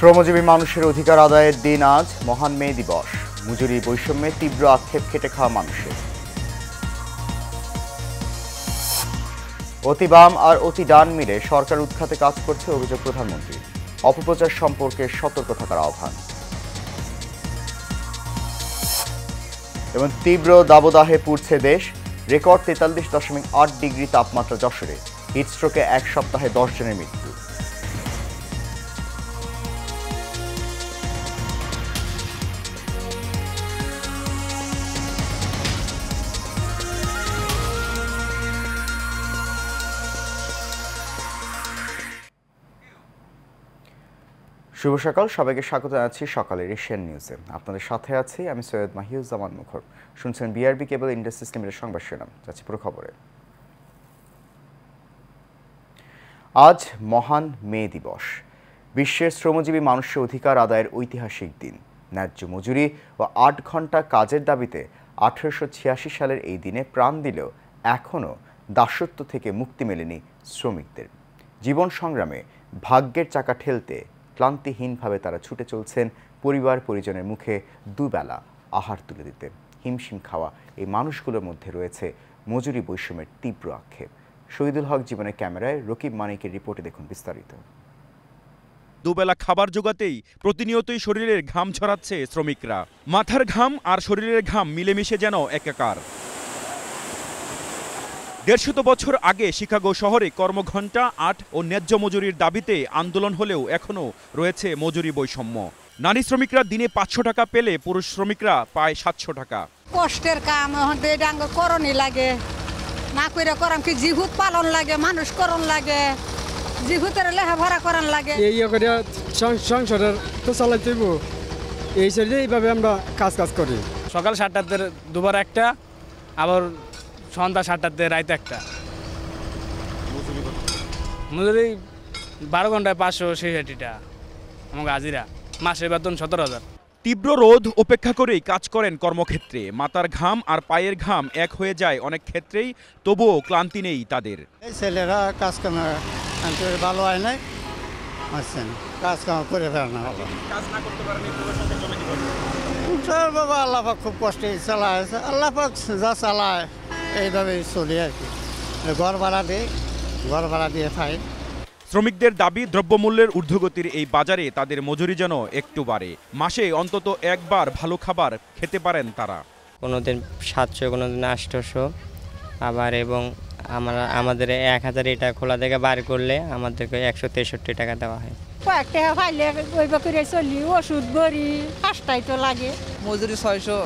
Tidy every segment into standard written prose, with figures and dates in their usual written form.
শ্রমজীবী মানুষের অধিকার আদায়ের দিন আজ মহান মে দিবস। মজুরি বৈষম্যে তীব্র আক্ষেপ খেটে খাওয়া মানুষের। অতি বাম আর অতি ডান মিলে সরকার উৎখাতে কাজ করছে অভিযোগ প্রধানমন্ত্রী। অপপ্রচার সম্পর্কে সতর্ক থাকার আহ্বান। এবং তীব্র দাবদাহে পুড়ছে দেশ। রেকর্ড 43.8 ডিগ্রি তাপমাত্রা যশোরে। হিটস্ট্রোকে এক সপ্তাহে 10 জনের মৃত্যু। শুভ সকাল, সবাইকে স্বাগত জানাচ্ছি সকালের এশিয়ান নিউজে। আপনাদের সাথে আছি আমি সৈয়দ মাহিউজ্জামান মুখর। শুনছেন বিআরবি কেবল ইন্ডাস্ট্রিজ লিমিটেড সংবাদ শিরোনাম। যাচ্ছি পুরো খবরে। আজ মহান মে দিবস। বিশ্বের শ্রমজীবী মানুষের অধিকার আদায়ের ঐতিহাসিক দিন। ন্যায্য মজুরি ও 8 ঘন্টা কাজের দাবিতে 1886 সালের এই দিনে প্রাণ দিলেও এখনও দাসত্ব থেকে মুক্তি মেলেনি শ্রমিকদের। জীবন সংগ্রামে ভাগ্যের চাকা ঠেলতে ক্লান্তিহীনভাবে তারা ছুটে চলছেন পরিবার পরিজনের মুখে দুবেলা আহার তুলে দিতে। হিমশিম খাওয়া এই মানুষগুলোর মধ্যে রয়েছে মজুরি বৈষম্যের তীব্র আক্ষেপ। শহীদুল হক জীবনের ক্যামেরায় রকিব মানিকের রিপোর্টে দেখুন বিস্তারিত। দুবেলা খাবার জোগাতেই প্রতিনিয়তই শরীরের ঘাম ছড়াচ্ছে শ্রমিকরা। মাথার ঘাম আর শরীরের ঘাম মিলেমিশে যেন একাকার। 150 বছর আগে শিকাগো শহরে কর্মঘণ্টা 8 ও ন্যায্য মজুরির দাবিতে আন্দোলন হলেও এখনও রয়েছে মজুরি বৈষম্য। নারী শ্রমিকরা দিনে 500 টাকা পেলে পুরুষ শ্রমিকরা পায় 700 টাকা। কষ্টের কাম করণই লাগে, না করে করাম কি জিহুত পালন লাগে, মানুষ করণ লাগে, জিহুতের লেখাপড়া করান লাগে। এই সংসারের তো চালাইতে এই সাইডে এইভাবে আমরা কাজ করি। সকাল 7টাতে দুবার একটা, আবার সন্ধ্যা 7টাতে রাইতে একটা। মজুরি 12 ঘন্টায় 566 আমাকে হাজিরা, মাসের বেতন 17,000। তীব্র রোদ উপেক্ষা করেই কাজ করেন কর্মক্ষেত্রে। মাথার ঘাম আর পায়ের ঘাম এক হয়ে যায় অনেক ক্ষেত্রেই, তবুও ক্লান্তি নেই তাদের। এই ছেলেরা কাজ কাম ভালো হয় নাই, কাজ কাম করে ফেলে না, বাবা আল্লাহ পাক খুব কষ্টে চালায়, আল্লাহ পাক যা চালায় এইভাবেই চলি আর কি। ঘর ভাড়া দিয়ে খাই। শ্রমিকদের দাবি দ্রব্যমূল্যের ঊর্ধ্বগতির এই বাজারে তাদের মজুরি যেন একটু বাড়ে। মাসে অন্তত একবার ভালো খাবার খেতে পারেন তারা। কোনোদিন 700, কোনোদিন 800, আবার এবং আমাদের 1000 টাকা খোলা থেকে বার করলে আমাদেরকে 163 টাকা দেওয়া হয়। কয়েক টাকা পাইলে ওই করে চলি, ওষুধ ভরি, 5টাই তো লাগে। মজুরি 600,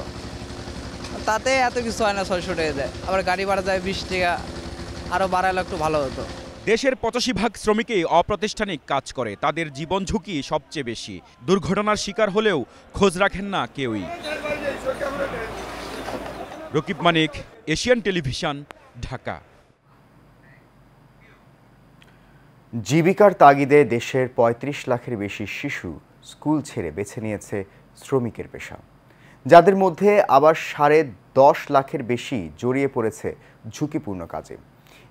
তাতে এত কিছু হয় না, 600 টাকা দেয়। আবার গাড়ি ভাড়া যায় 20 টাকা, আরও বাড়াইলে একটু ভালো হতো। দেশের 85% শ্রমিকই অপ্রাতিষ্ঠানিক কাজ করে। তাদের জীবন ঝুঁকি সবচেয়ে বেশি। দুর্ঘটনার শিকার হলেও খোঁজ রাখেন না কেউই। রকিব মানিক, এশিয়ান টেলিভিশন, ঢাকা। জীবিকার তাগিদে দেশের 35 লাখের বেশি শিশু স্কুল ছেড়ে বেছে নিয়েছে শ্রমিকের পেশা, যাদের মধ্যে আবার 10.5 লাখের বেশি জড়িয়ে পড়েছে ঝুঁকিপূর্ণ কাজে।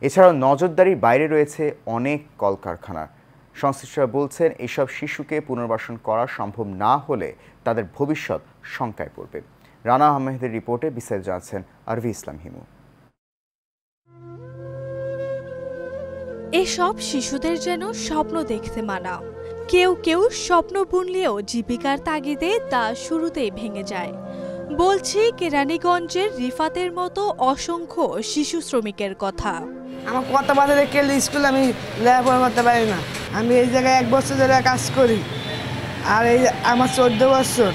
এছাড়াও নজরদারির বাইরে রয়েছে অনেক কলকারখানা। সংশ্লিষ্টরা বলছেন এসব শিশুকে পুনর্বাসন করা সম্ভব না হলে তাদের ভবিষ্যৎ শঙ্কায় পড়বে। রানা আহমেদের রিপোর্টে বিস্তারিত জানাচ্ছেন আরভি ইসলাম হিমু। এসব শিশুদের যেন স্বপ্ন দেখতে মানা। কেউ কেউ স্বপ্ন বুনলেও জীবিকার তাগিদে তা শুরুতেই ভেঙে যায়। বলছি কেরানীগঞ্জের রিফাতের মতো অসংখ্য শিশু শ্রমিকের কথা। আমার কত বাজারে দেখে স্কুলে আমি লেখাপড়া করতে পারি না। আমি এই জায়গায় 1 বছর ধরে কাজ করি, আর এই আমার 14 বছর,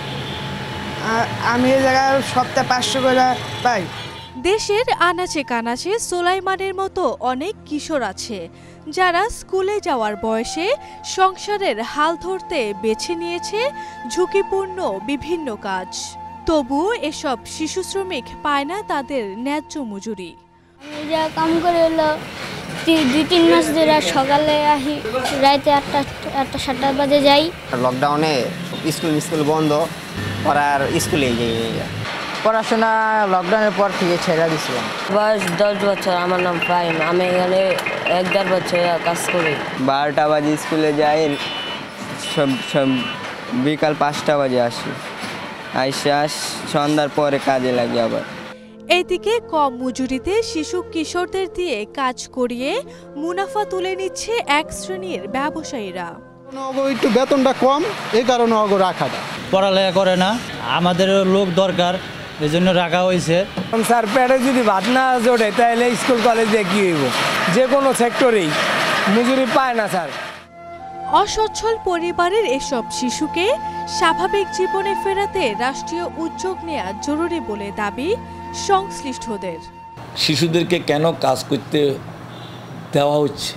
আমি এই জায়গায় সপ্তাহে 500 করে পাই। দেশের আনাচে কানাচে সোলাইমানের মতো অনেক কিশোর আছে যারা স্কুলে যাওয়ার বয়সে সংসারের হাল ধরতে বেছে নিয়েছে ঝুঁকিপূর্ণ বিভিন্ন কাজ। তবু এসব শিশু শ্রমিক পায় না তাদের ন্যায্য মজুরি। কাম করে হলো 2-3 মাস ধরে, সকালে আসি, রাতে 8টা বাজে যাই। লকডাউনে স্কুল বন্ধ, পড়ার স্কুলে পড়াশোনা লকডাউনের পর থেকে ছেড়ে দিয়েছিলাম। বয়স 10 বছর। আমার নাম ফাহিম। আমি এখানে 1.5 বছর কাজ করি। 12টা বাজে স্কুলে যাই, বিকাল 5টা বাজে আসি, সন্ধ্যার পরে কাজে লাগে আবার। এদিকে কম মজুরিতে শিশু কিশোরদের দিয়ে কাজ করিয়ে মুনাফা তুলে নিচ্ছে এক শ্রেণীর ব্যবসায়ীরা। একটু বেতনটা কম, এই কারণে অগো রাখাটা। পড়ালেখা করে না, আমাদের লোক দরকার, এই জন্য রাখা হয়েছে। স্যার পেটে যদি ভাত না জোটে তাহলে স্কুল কলেজে কি হইব, যে কোনো সেক্টরেই মজুরি পায় না স্যার। অসচ্ছল পরিবারের এসব শিশুকে স্বাভাবিক জীবনে ফেরাতে রাষ্ট্রীয় উদ্যোগ নেওয়া জরুরি বলে দাবি সংশ্লিষ্টদের। শিশুদেরকে কেন কাজ করতে দেওয়া হচ্ছে,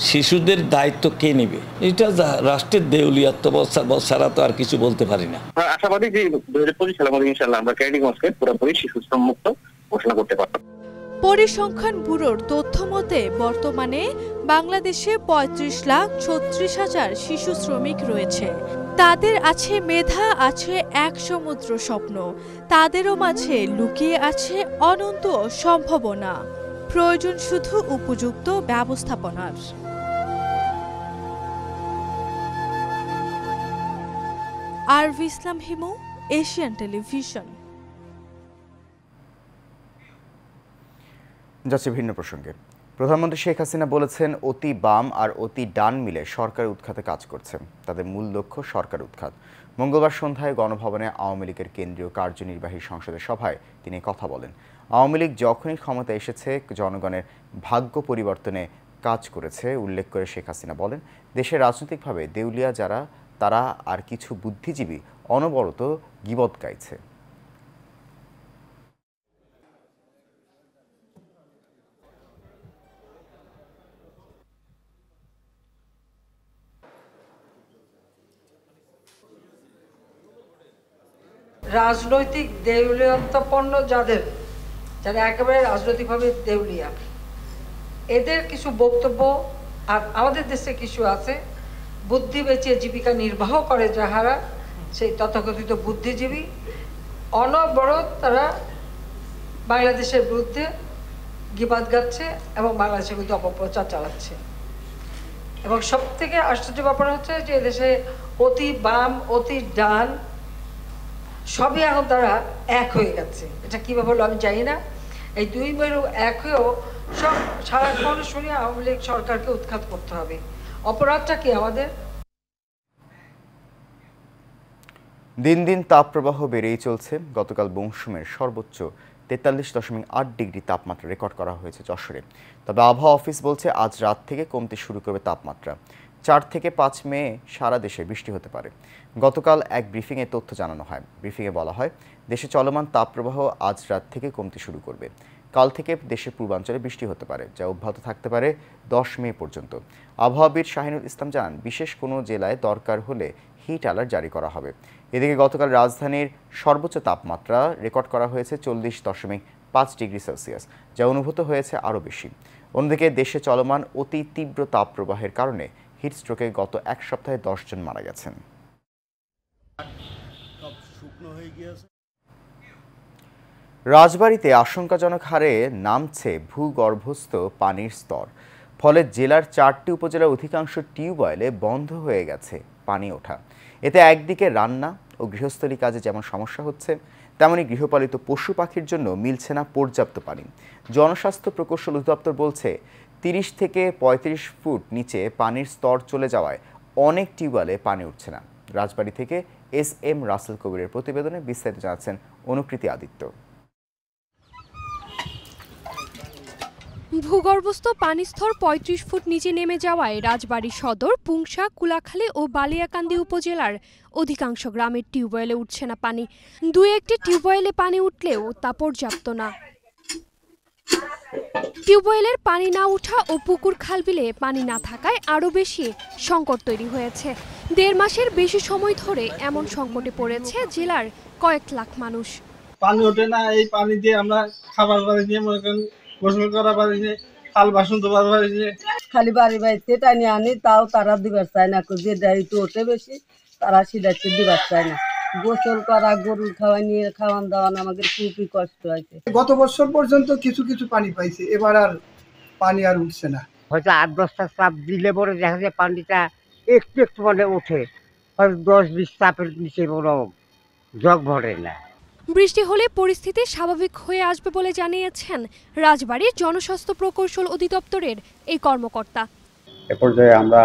শিশুদের দায়িত্ব কে নেবে, এটা রাষ্ট্রের দেউলিয়াত্মবোধ ছাড়া তো আর কিছু বলতে পারি না। আশাবাদী যে 2025 সালের মধ্যে ইনশাআল্লাহ আমরা ক্যারিগঞ্জকে পুরোপুরি শিশু শ্রম মুক্ত ঘোষণা করতে পারব। পরিসংখ্যান ব্যুরোর তথ্য মতে বর্তমানে বাংলাদেশে 35,36,000 শিশু শ্রমিক রয়েছে। তাদের আছে মেধা, আছে এক সমুদ্র স্বপ্ন, তাদেরও মাঝে লুকিয়ে আছে অনন্ত সম্ভাবনা। প্রয়োজন শুধু উপযুক্ত ব্যবস্থাপনার। আরভি ইসলাম হিমু, এশিয়ান টেলিভিশন। যাচ্ছে ভিন্ন প্রসঙ্গে। প্রধানমন্ত্রী শেখ হাসিনা বলেছেন, অতি বাম আর অতি ডান মিলে সরকার উৎখাতে কাজ করছে, তাদের মূল লক্ষ্য সরকার উৎখাত। মঙ্গলবার সন্ধ্যায় গণভবনে আওয়ামী লীগের কেন্দ্রীয় কার্যনির্বাহী সংসদের সভায় তিনি কথা বলেন। আওয়ামী লীগ যখনই ক্ষমতা এসেছে জনগণের ভাগ্য পরিবর্তনে কাজ করেছে উল্লেখ করে শেখ হাসিনা বলেন, দেশে রাজনৈতিকভাবে দেউলিয়া যারা, তারা আর কিছু বুদ্ধিজীবী অনবরত গীবত গাইছে। রাজনৈতিক দেউলিয়াত্মপন্ন যারা একেবারে রাজনৈতিকভাবে দেউলিয়া, এদের কিছু বক্তব্য, আর আমাদের দেশে কিছু আছে বুদ্ধি বেচিয়ে জীবিকা নির্বাহ করে যাহারা, সেই তথাকথিত বুদ্ধিজীবী অনবরত তারা বাংলাদেশের বিরুদ্ধে গীবাত গাচ্ছে এবং বাংলাদেশের বিরুদ্ধে অপপ্রচার চালাচ্ছে। এবং সব থেকে আশ্চর্য ব্যাপার হচ্ছে যে এদেশে অতি বাম অতি ডান সবই এখন তারা এক হয়ে গেছে। এটা কীভাবে হলো আমি জানি না। এই দুই মেরু এক হয়েও সব সারাক্ষণ শুনি আওয়ামী লীগ সরকারকে উৎখাত করতে হবে। অপরাধটা কি আমাদের? দিন দিন তাপপ্রবাহ বেড়েই চলছে। গতকাল মৌসুমের সর্বোচ্চ 43.8 ডিগ্রি তাপমাত্রা রেকর্ড করা হয়েছে যশোরে। তবে আবহাওয়া অফিস বলছে আজ রাত থেকে কমতে শুরু করবে তাপমাত্রা। 4 থেকে 5 মে সারা দেশে বৃষ্টি হতে পারে। গতকাল এক ব্রিফিংয়ে তথ্য জানানো হয়। ব্রিফিংয়ে বলা হয়, দেশে চলমান তাপপ্রবাহ আজ রাত থেকে কমতে শুরু করবে। কাল থেকে দেশের পূর্বাঞ্চলে বৃষ্টি হতে পারে, যা অব্যাহত থাকতে পারে 10 মে পর্যন্ত। আবহাওয়াবিদ শাহিনুল ইসলাম জানান, বিশেষ কোনো জেলায় দরকার হলে হিট অ্যালার্ট জারি করা হবে। এদিকে গতকাল রাজধানীর সর্বোচ্চ তাপমাত্রা রেকর্ড করা হয়েছে 40.5 ডিগ্রি সেলসিয়াস, যা অনুভূত হয়েছে আরও বেশি। অন্যদিকে দেশে চলমান অতি তীব্র তাপপ্রবাহের কারণে হিটস্ট্রোকে গত এক সপ্তাহে 10 জন মারা গেছেন। রাজবাড়ীতে আশঙ্কাজনক হারে নামছে ভূগর্ভস্থ পানির স্তর। ফলে জেলার 4টি উপজেলার অধিকাংশ টিউবওয়েলে বন্ধ হয়ে গেছে পানি ওঠা। এতে একদিকে রান্না ও গৃহস্থলী কাজে যেমন সমস্যা হচ্ছে, তেমনি গৃহপালিত পশু পাখির জন্য মিলছে না পর্যাপ্ত পানি। জনস্বাস্থ্য প্রকৌশল অধিদপ্তর বলছে, 30 থেকে 35 ফুট নিচে পানির স্তর চলে যাওয়ায় অনেক টিউবওয়েলে পানি উঠছে না। রাজবাড়ী থেকে SM রাসেল কবিরের প্রতিবেদনে বিস্তারিত জানাচ্ছেন অনুকৃতি আদিত্য। ভূগর্ভস্থ পানিস্তর 35 ফুট নিচে নেমে যাওয়ায় রাজবাড়ী সদর, পুংশা, কুলাখালী ও বালিয়াকান্দি উপজেলার অধিকাংশ গ্রামের টিউবওয়েলে উঠছে না পানি। 2-1টি টিউবওয়েলে পানি উঠলেও তা পর্যাপ্ত না। টিউবওয়েলের পানি না ওঠা ও পুকুর খালবিলে পানি না থাকায় আরও বেশি সংকট তৈরি হয়েছে। 1.5 মাসের বেশি সময় ধরে এমন সংকটে পড়েছে জেলার কয়েক লাখ মানুষ। পানি ওঠে না, এই পানি দিয়ে আমরা খাবার পানি দিয়ে মনে করেন গোসল করা পারি না, থাল বাসন ধোবার পারি না। খালি বাড়ি বাড়িতে টানি আনি, তাও তারা দিবার চায় না। যে দায়িত্ব ওঠে বেশি তারা সেটাকে দিবার চায় না। গোসল করা, গরুর খাওয়ান দাওয়ান আমাদের খুবই কষ্ট হয়েছে। গত বছর পর্যন্ত কিছু কিছু পানি পাইছে, এবার আর পানি আর উঠছে না। হয়তো 8-10টা চাপ দিলে পরে দেখা যায় পানিটা একটু একটু মানে ওঠে, 10-20 চাপের নিচে কোনো জগ ভরে না। বৃষ্টি হলে পরিস্থিতি স্বাভাবিক হয়ে আসবে বলে জানিয়েছেন রাজবাড়ীর জনস্বাস্থ্য প্রকৌশল অধিদপ্তরের এই কর্মকর্তা। এ পর্যায়ে আমরা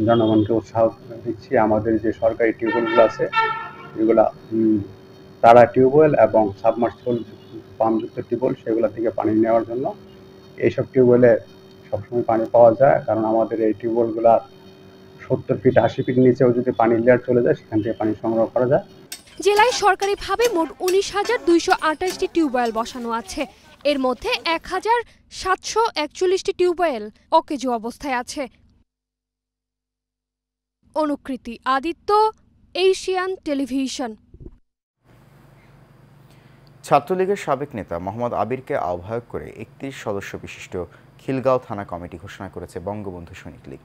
জনগণকে উৎসাহ দিচ্ছি, আমাদের যে সরকারি টিউবওয়েলগুলো আছে এগুলা তারা টিউবওয়েল এবং সাবমার্সিবল পাম্পযুক্ত টিউবওয়েল সেগুলো থেকে পানি নেওয়ার জন্য। এইসব টিউবওয়েলে সবসময় পানি পাওয়া যায়, কারণ আমাদের এই টিউবওয়েলগুলা 70 ফিট 80 ফিট নিচেও যদি পানির লেয়ার চলে যায় সেখান থেকে পানি সংগ্রহ করা যায়। জেলায় সরকারিভাবে মোট 19,228টি টিউবওয়েল বসানো আছে। এর মধ্যে 1,741টি টিউবওয়েল অকেজো অবস্থায় আছে। অনুকৃতি আদিত্য, এশিয়ান টেলিভিশন। ছাত্রলীগের সাবেক নেতা মোহাম্মদ আবিরকে আহ্বায়ক করে 31 সদস্য বিশিষ্ট খিলগাঁও থানা কমিটি ঘোষণা করেছে বঙ্গবন্ধু সৈনিক লীগ।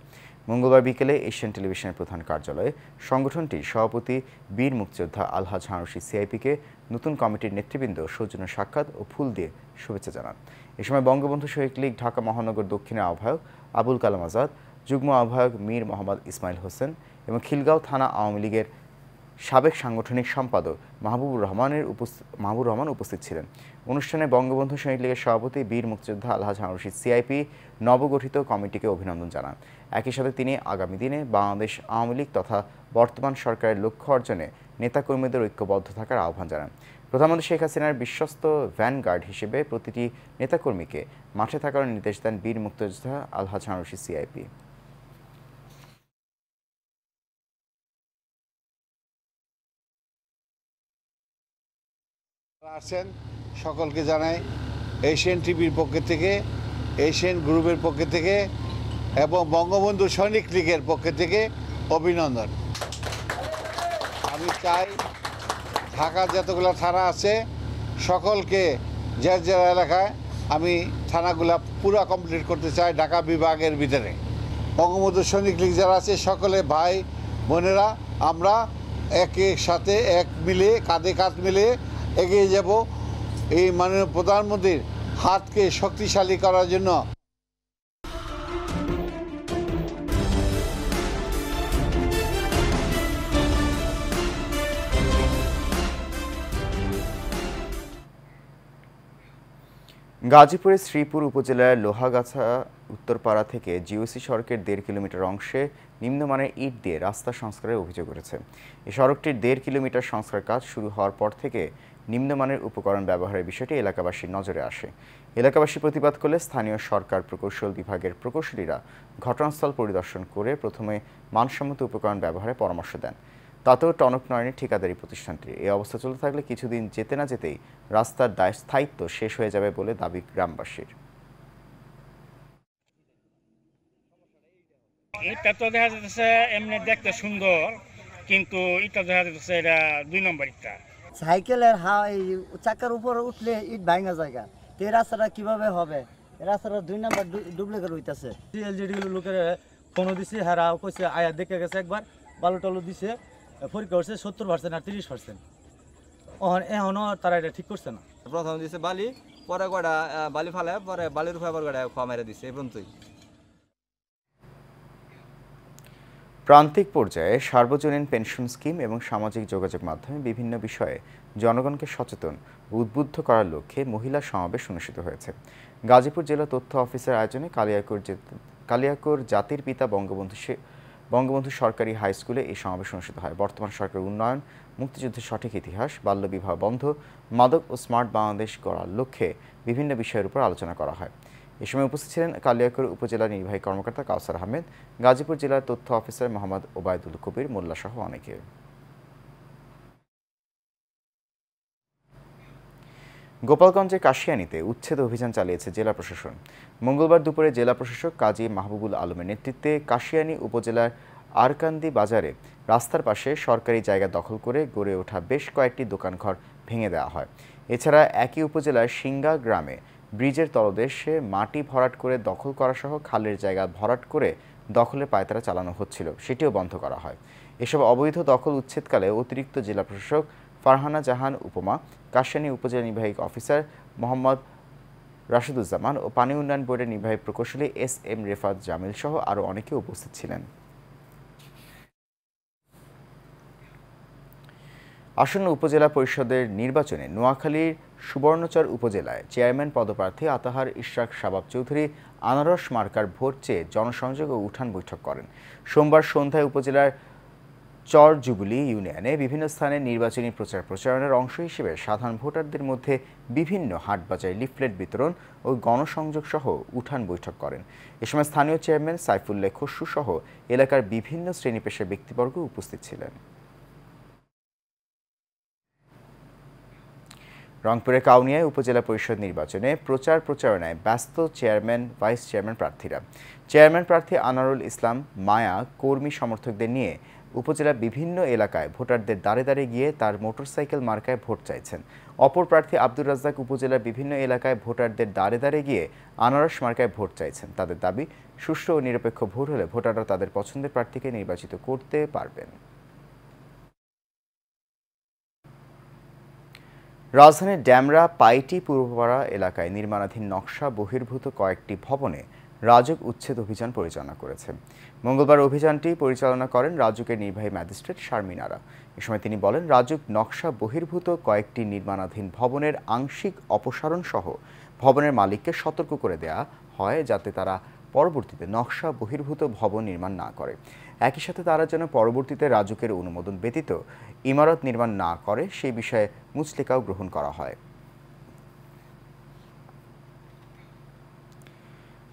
মঙ্গলবার বিকেলে এশিয়ান টেলিভিশনের প্রধান কার্যালয়ে সংগঠনটির সভাপতি বীর মুক্তিযোদ্ধা আলহাজ হানুশি সিআইপিকে নতুন কমিটির নেতৃবৃন্দ সৌজন্য সাক্ষাৎ ও ফুল দিয়ে শুভেচ্ছা জানান। এ সময় বঙ্গবন্ধু সৈনিক লীগ ঢাকা মহানগর দক্ষিণের আহ্বায়ক আবুল কালাম আজাদ, যুগ্ম আহ্বায়ক মীর মোহাম্মদ ইসমাইল হোসেন এবং খিলগাঁও থানা আওয়ামী লীগের সাবেক সাংগঠনিক সম্পাদক মাহবুবুর রহমান উপস্থিত ছিলেন। অনুষ্ঠানে বঙ্গবন্ধু সৈনিক লীগের সভাপতি বীর মুক্তিযোদ্ধা আলহাজ হানুশি সিআইপি নবগঠিত কমিটিকে অভিনন্দন জানান। একই সাথে তিনি আগামী দিনে বাংলাদেশ আওয়ামী লীগ তথা বর্তমান সরকারের লক্ষ্য অর্জনে নেতাকর্মীদের ঐক্যবদ্ধ থাকার আহ্বান জানান। প্রধানমন্ত্রী শেখ হাসিনার বিশ্বস্ত ভ্যানগার্ড হিসেবে প্রতিটি নেতাকর্মীকে মাঠে থাকার নির্দেশ দেন বীর মুক্তিযোদ্ধা আলহাজ হানুশি সিআইপি। আসছেন সকলকে জানাই এশিয়ান টিভির পক্ষ থেকে, এশিয়ান গ্রুপের পক্ষ থেকে এবং বঙ্গবন্ধু সৈনিক লীগের পক্ষ থেকে অভিনন্দন। আমি চাই ঢাকা যতগুলো থানা আছে সকলকে যার যার এলাকায় আমি থানাগুলা পুরো কমপ্লিট করতে চাই ঢাকা বিভাগের ভিতরে। বঙ্গবন্ধু সৈনিক লীগ যারা আছে সকলে ভাই বোনেরা আমরা একের সাথে এক মিলে কাঁধে কাঁধ মিলে এগিয়ে যাব এই মাননীয় প্রধানমন্ত্রীর হাতকে শক্তিশালী করার জন্য। গাজীপুরের শ্রীপুর উপজেলার লোহাগাছা উত্তরপাড়া থেকে জিওসি সড়কের 1.5 কিলোমিটার অংশে নিম্নমানের ইট দিয়ে রাস্তা সংস্কারের অভিযোগ উঠেছে। এই সড়কটির 1.5 কিলোমিটার সংস্কার কাজ শুরু হওয়ার পর থেকে নিম্নমানের উপকরণ ব্যবহারের বিষয়টি এলাকাবাসীর নজরে আসে। এলাকাবাসী প্রতিবাদ করলে স্থানীয় সরকার প্রকৌশল বিভাগের প্রকৌশলীরা ঘটনাস্থল পরিদর্শন করে প্রথমে মানসম্মত উপকরণ ব্যবহারের পরামর্শ দেন। তাতেও টনক নয়নি ঠিকাদারি প্রতিষ্ঠানটি। এই অবস্থা চলতে থাকলে কিছুদিন যেতে না যেতেই রাস্তার স্থায়িত্ব শেষ হয়ে যাবে বলে দাবি গ্রামবাসীর। এটা তো দেখা যাচ্ছে এমনি দেখতে সুন্দর, কিন্তু এটা দেখা যাচ্ছে এটা 2 নম্বর ইটটা। সাইকেলের চাকার উপরে উঠলে ইট ভাঙা জায়গা, এই রাস্তাটা কিভাবে হবে? এই রাস্তাটা 2 নম্বর ডুপ্লিকেট হইতাছে। এলজিডি লোকের ফোনও দিছে, হেরা কইছে আয়া দেখে গেছে, একবার বালু টালু দিছে, পরীক্ষা করছে 70% আর 30%। এখনও তারা এটা ঠিক করছে না। প্রথম দিছে বালি, পরে কয়টা বালি ফালায়, পরে বালির উপরে আবার কয়টা খোয়া মেরে দিচ্ছে। এই পর্যন্তই। প্রান্তিক পর্যায়ে সার্বজনীন পেনশন স্কিম এবং সামাজিক যোগাযোগ মাধ্যমে বিভিন্ন বিষয়ে জনগণকে সচেতন উদ্বুদ্ধ করার লক্ষ্যে মহিলা সমাবেশ অনুষ্ঠিত হয়েছে। গাজীপুর জেলা তথ্য অফিসের আয়োজনে কালিয়াকৈর জাতির পিতা বঙ্গবন্ধু সরকারি হাই স্কুলে এই সমাবেশ অনুষ্ঠিত হয়। বর্তমান সরকারের উন্নয়ন, মুক্তিযুদ্ধের সঠিক ইতিহাস, বাল্যবিবাহ বন্ধ, মাদক ও স্মার্ট বাংলাদেশ গড়ার লক্ষ্যে বিভিন্ন বিষয়ের উপর আলোচনা করা হয়। এ সময় উপস্থিত ছিলেন কালিয়াকৈর উপজেলা নির্বাহী কর্মকর্তা কাউসার আহমেদ, গাজীপুর জেলার তথ্য অফিসার মোহাম্মদ ওবায়দুল কবির মোল্লা সহ অনেকে। গোপালগঞ্জের কাশিয়ানীতে উচ্ছেদ অভিযান চালিয়েছে জেলা প্রশাসন। মঙ্গলবার দুপুরে জেলা প্রশাসক কাজী মাহবুবুল আলমের নেতৃত্বে কাশিয়ানী উপজেলার আরকান্দি বাজারে রাস্তার পাশে সরকারি জায়গা দখল করে গড়ে ওঠা বেশ কয়েকটি দোকানঘর ভেঙে দেওয়া হয়। এছাড়া একই উপজেলার সিঙ্গা গ্রামে ব্রিজের তলদেশে মাটি ভরাট করে দখল করা সহ খালের জায়গা ভরাট করে দখলের পায়তারা চালানো হচ্ছিল, সেটিও বন্ধ করা হয়। এসব অবৈধ দখল উচ্ছেদকালে অতিরিক্ত জেলা প্রশাসক ফারহানা জাহান উপমা, কাশিয়ানী উপজেলা নির্বাহী অফিসার মোহাম্মদ রাশিদুজ্জামান ও পানি উন্নয়ন বোর্ডের নির্বাহী প্রকৌশলী এস এম রেফাত জামিল সহ আরও অনেকে উপস্থিত ছিলেন। আসন্ন উপজেলা পরিষদের নির্বাচনে নোয়াখালীর সুবর্ণচর উপজেলায় চেয়ারম্যান পদপ্রার্থী আতাহার ইশরাক শাবাব চৌধুরী আনারস মার্কার ভোট চেয়ে জনসংযোগ ও উঠান বৈঠক করেন। সোমবার সন্ধ্যায় উপজেলার চর জুবলি ইউনিয়নে বিভিন্ন স্থানে নির্বাচনী প্রচারণার অংশ হিসেবে সাধারণ ভোটারদের মধ্যে বিভিন্ন হাটবাজারে লিফলেট বিতরণ ও গণসংযোগ সহ উঠান বৈঠক করেন। এ সময় স্থানীয় চেয়ারম্যান সাইফুল্লাহ খসরু সহ এলাকার বিভিন্ন শ্রেণী পেশার ব্যক্তিবর্গ উপস্থিত ছিলেন। রংপুরের কাউনিয়ায় উপজেলা পরিষদ নির্বাচনে প্রচারণায় ব্যস্ত চেয়ারম্যান ভাইস চেয়ারম্যান প্রার্থীরা। চেয়ারম্যান প্রার্থী আনারুল ইসলাম মায়া কর্মী সমর্থকদের নিয়ে উপজেলার বিভিন্ন এলাকায় ভোটারদের দাঁড়ে দাঁড়ে গিয়ে তার মোটরসাইকেল মার্কায় ভোট চাইছেন। অপর প্রার্থী আব্দুর রাজ্জাক উপজেলার বিভিন্ন এলাকায় ভোটারদের দাঁড়ে দাঁড়ে গিয়ে আনারস মার্কায় ভোট চাইছেন। তাদের দাবি, সুষ্ঠু ও নিরপেক্ষ ভোট হলে ভোটাররা তাদের পছন্দের প্রার্থীকে নির্বাচিত করতে পারবেন। রাজধানীর ড্যামরা পাইটি পূর্বপাড়া এলাকায় নির্মাণাধীন নকশা বহির্ভূত কয়েকটি ভবনে রাজুক উচ্ছেদ অভিযান পরিচালনা করেছে। মঙ্গলবার অভিযানটি পরিচালনা করেন রাজুকের নির্বাহী ম্যাজিস্ট্রেট শারমিন আরা। এ সময় তিনি বলেন, রাজুক নকশা বহির্ভূত কয়েকটি নির্মাণাধীন ভবনের আংশিক অপসারণ সহ ভবনের মালিককে সতর্ক করে দেয়া হয় যাতে তারা পরবর্তীতে নকশা বহির্ভূত ভবন নির্মাণ না করে। একই সাথে তারা যেন পরবর্তীতে রাজুকের অনুমোদন ব্যতীত ইমারত নির্মাণ না করে সেই বিষয়ে মুচলেকাও গ্রহণ করা হয়।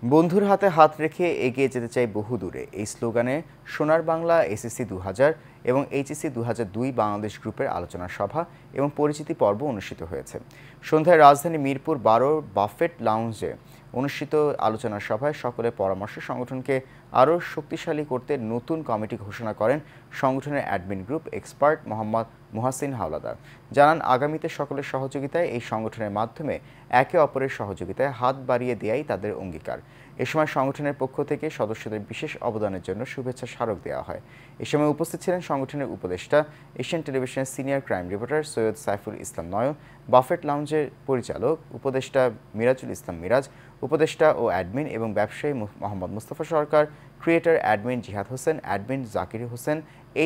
বন্ধুর হাতে হাত রেখে এগিয়ে যেতে চাই বহুদূরে, এই স্লোগানে সোনার বাংলা এসএসসি 2000 এবং এইচএসসি 2002 বাংলাদেশ গ্রুপের আলোচনা সভা এবং পরিচিতি পর্ব অনুষ্ঠিত হয়েছে। সন্ধ্যায় রাজধানী মিরপুর 12 বাফেট লাউঞ্জে অনুষ্ঠিত আলোচনা সভায় সকলের পরামর্শে সংগঠনকে আরও শক্তিশালী করতে নতুন কমিটি ঘোষণা করেন সংগঠনের admin group expert Mohammad Muhasin Hawladar. জানান, আগামীতে সকলের সহযোগিতায় এই সংগঠনের মাধ্যমে একে অপরের সহযোগিতায় হাত বাড়িয়ে দেওয়াই তাদের অঙ্গীকার। এ সময় সংগঠনের পক্ষ থেকে সদস্যদের বিশেষ অবদানের জন্য শুভেচ্ছা স্মারক দেওয়া হয়। এ সময় উপস্থিত ছিলেন সংগঠনের উপদেষ্টা, এশিয়ান টেলিভিশনের senior crime reporter Syed Saiful Islam Nayan, buffet লাউঞ্জের পরিচালক উপদেষ্টা মিরাজুল ইসলাম মিরাজ, উপদেষ্টা ও অ্যাডমিন এবং ব্যবসায়ী মোহাম্মদ মুস্তফা সরকার, ক্রিয়েটর অ্যাডমিন জিহাদ হোসেন, অ্যাডমিন জাকির হোসেন,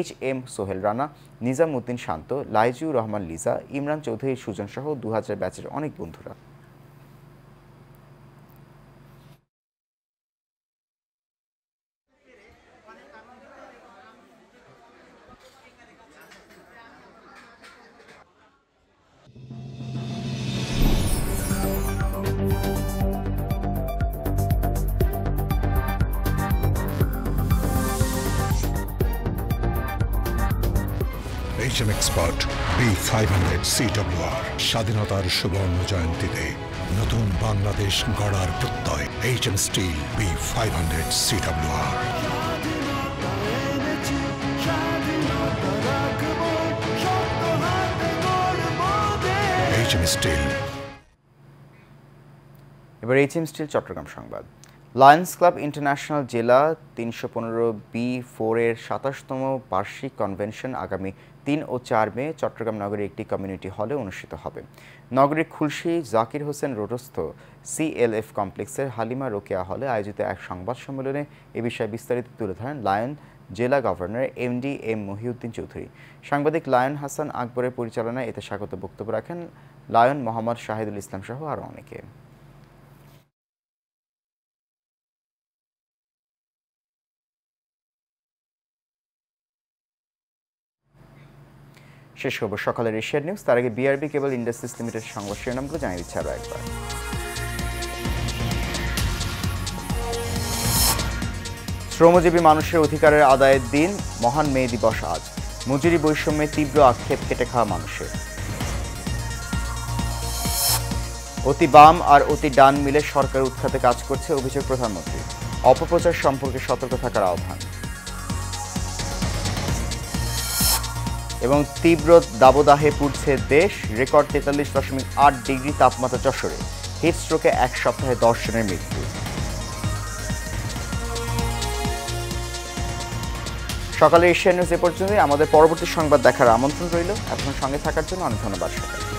HM সোহেল রানা, নিজাম উদ্দিন শান্ত, লাইজুর রহমান লিজা, ইমরান চৌধুরী সুজন সহ 2000 ব্যাচের অনেক বন্ধুরা। HM Expert B500 CWR স্বাধীনতার সুবর্ণ জয়ন্তীতে নতুন বাংলাদেশ গড়ার প্রত্যয়। HM Steel B500 CWR। HM Steel। এবার HM Steel চট্টগ্রাম সংবাদ। লায়ন্স ক্লাব ইন্টারন্যাশনাল জেলা 315B4 এর 27তম বার্ষিক কনভেনশন আগামী 3 ও 4 মে চট্টগ্রাম নগরের একটি কমিউনিটি হলে অনুষ্ঠিত হবে। নগরীর খুলশী জাকির হোসেন রোডস্থ CLF কমপ্লেক্সের হালিমা রোকেয়া হলে আয়োজিত এক সংবাদ সম্মেলনে এ বিষয়ে বিস্তারিত তুলে ধরেন লায়ন জেলা governor MD M Mohiuddin Chowdhury. সাংবাদিক লায়ন হাসান আকবরের পরিচালনায় এতে স্বাগত বক্তব্য রাখেন লায়ন মোহাম্মদ শাহিদুল ইসলাম সহ আরও অনেকে। শেষ খবর সকালের এশিয়ার নিউজ। তার আগে BRB কেবল ইন্ডাস্ট্রিজ লিমিটেড সংবাদ শিরোনামগুলো জানিয়ে দিচ্ছে আরও একবার। শ্রমজীবী মানুষের অধিকারের আদায়ের দিন, মহান মে দিবস আজ। মজুরি বৈষম্যে তীব্র আক্ষেপ কেটে খাওয়া মানুষের। অতি বাম আর অতি ডান মিলে সরকার উৎখাতে কাজ করছে, অভিযোগ প্রধানমন্ত্রী। অপপ্রচার সম্পর্কে সতর্ক থাকার আহ্বান। এবং তীব্র দাবদাহে পুড়ছে দেশ, রেকর্ড 43.8 ডিগ্রি তাপমাত্রা যশোরে। হিটস্ট্রোকে এক সপ্তাহে 10 জনের মৃত্যু। সকালে এশিয়া নিউজ এ পর্যন্তই। আমাদের পরবর্তী সংবাদ দেখার আমন্ত্রণ রইল। এখন সঙ্গে থাকার জন্য অনেক ধন্যবাদ সবাই।